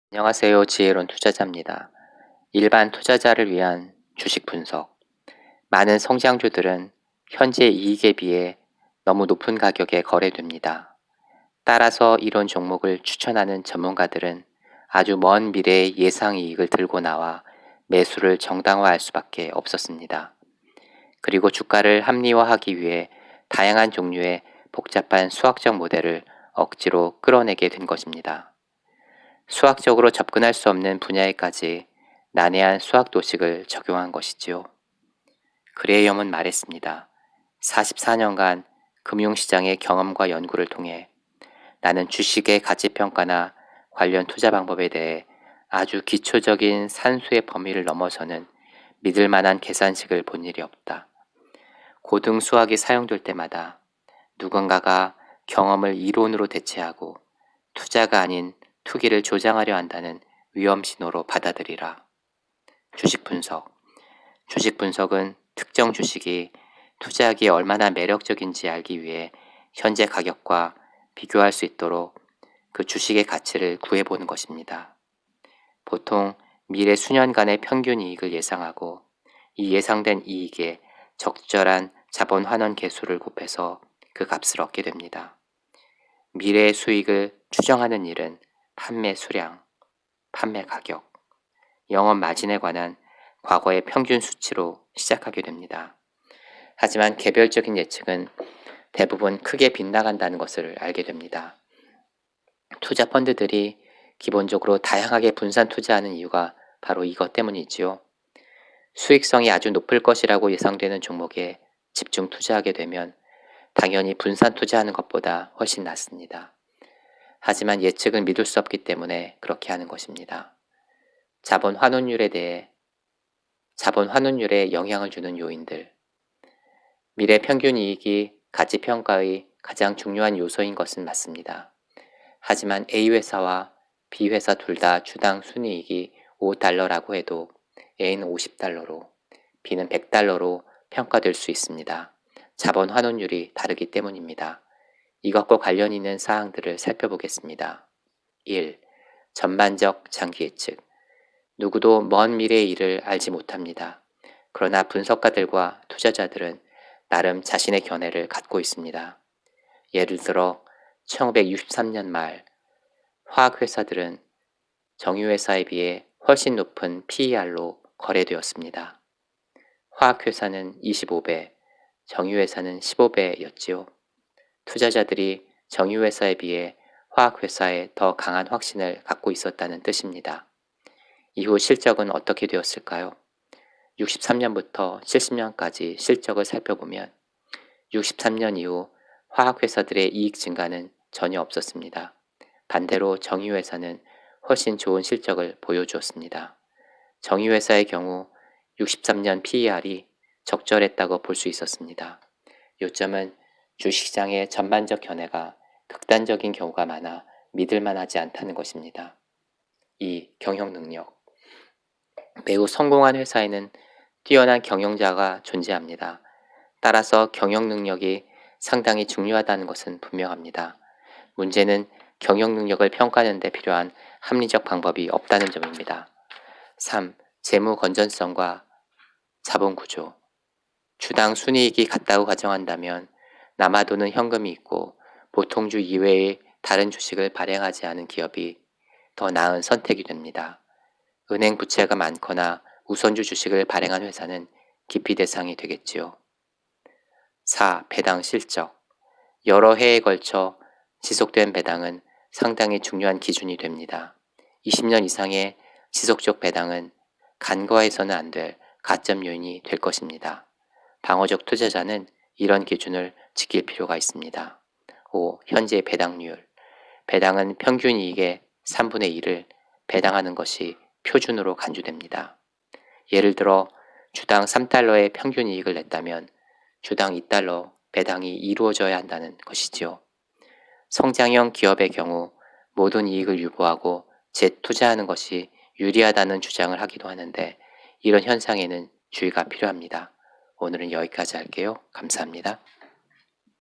안녕하세요. 지혜로운 투자자입니다. 일반 투자자를 위한 주식 분석. 많은 성장주들은 현재 이익에 비해 너무 높은 가격에 거래됩니다. 따라서 이런 종목을 추천하는 전문가들은 아주 먼 미래의 예상 이익을 들고 나와 매수를 정당화할 수밖에 없었습니다. 그리고 주가를 합리화하기 위해 다양한 종류의 복잡한 수학적 모델을 억지로 끌어내게 된 것입니다. 수학적으로 접근할 수 없는 분야에까지 난해한 수학 도식을 적용한 것이지요. 그레이엄은 말했습니다. 44년간 금융시장의 경험과 연구를 통해 나는 주식의 가치평가나 관련 투자 방법에 대해 아주 기초적인 산수의 범위를 넘어서는 믿을 만한 계산식을 본 일이 없다. 고등 수학이 사용될 때마다 누군가가 경험을 이론으로 대체하고 투자가 아닌 투기를 조장하려 한다는 위험 신호로 받아들이라. 주식 분석. 주식 분석은 특정 주식이 투자하기에 얼마나 매력적인지 알기 위해 현재 가격과 비교할 수 있도록 그 주식의 가치를 구해보는 것입니다. 보통 미래 수년간의 평균 이익을 예상하고 이 예상된 이익에 적절한 자본 환원 계수를 곱해서 그 값을 얻게 됩니다. 미래의 수익을 추정하는 일은 판매 수량, 판매 가격, 영업 마진에 관한 과거의 평균 수치로 시작하게 됩니다. 하지만 개별적인 예측은 대부분 크게 빗나간다는 것을 알게 됩니다. 투자 펀드들이 기본적으로 다양하게 분산 투자하는 이유가 바로 이것 때문이지요. 수익성이 아주 높을 것이라고 예상되는 종목에 집중 투자하게 되면 당연히 분산 투자하는 것보다 훨씬 낫습니다. 하지만 예측은 믿을 수 없기 때문에 그렇게 하는 것입니다. 자본 환원율에 영향을 주는 요인들. 미래 평균 이익이 가치평가의 가장 중요한 요소인 것은 맞습니다. 하지만 A회사와 B회사 둘 다 주당 순이익이 $5라고 해도 A는 $50로, B는 $100로 평가될 수 있습니다. 자본 환원율이 다르기 때문입니다. 이것과 관련 있는 사항들을 살펴보겠습니다. 1. 전반적 장기 예측. 누구도 먼 미래의 일을 알지 못합니다. 그러나 분석가들과 투자자들은 나름 자신의 견해를 갖고 있습니다. 예를 들어 1963년 말 화학회사들은 정유회사에 비해 훨씬 높은 PER로 거래되었습니다. 화학회사는 25배, 정유회사는 15배였지요. 투자자들이 정유회사에 비해 화학회사에 더 강한 확신을 갖고 있었다는 뜻입니다. 이후 실적은 어떻게 되었을까요? 63년부터 70년까지 실적을 살펴보면 63년 이후 화학회사들의 이익 증가는 전혀 없었습니다. 반대로 정유회사는 훨씬 좋은 실적을 보여주었습니다. 정유회사의 경우 63년 PER이 적절했다고 볼 수 있었습니다. 요점은 주식시장의 전반적 견해가 극단적인 경우가 많아 믿을만하지 않다는 것입니다. 2. 경영 능력. 매우 성공한 회사에는 뛰어난 경영자가 존재합니다. 따라서 경영 능력이 상당히 중요하다는 것은 분명합니다. 문제는 경영 능력을 평가하는 데 필요한 합리적 방법이 없다는 점입니다. 3. 재무 건전성과 자본 구조. 주당 순이익이 같다고 가정한다면 남아도는 현금이 있고 보통주 이외의 다른 주식을 발행하지 않은 기업이 더 나은 선택이 됩니다. 은행 부채가 많거나 우선주 주식을 발행한 회사는 기피 대상이 되겠지요. 4. 배당 실적. 여러 해에 걸쳐 지속된 배당은 상당히 중요한 기준이 됩니다. 20년 이상의 지속적 배당은 간과해서는 안 될 가점 요인이 될 것입니다. 방어적 투자자는 이런 기준을 지킬 필요가 있습니다. 5. 현재 배당률. 배당은 평균 이익의 3분의 1을 배당하는 것이 표준으로 간주됩니다. 예를 들어 주당 $3의 평균 이익을 냈다면 주당 $2 배당이 이루어져야 한다는 것이지요. 성장형 기업의 경우 모든 이익을 유보하고 재투자하는 것이 유리하다는 주장을 하기도 하는데 이런 현상에는 주의가 필요합니다. 오늘은 여기까지 할게요. 감사합니다.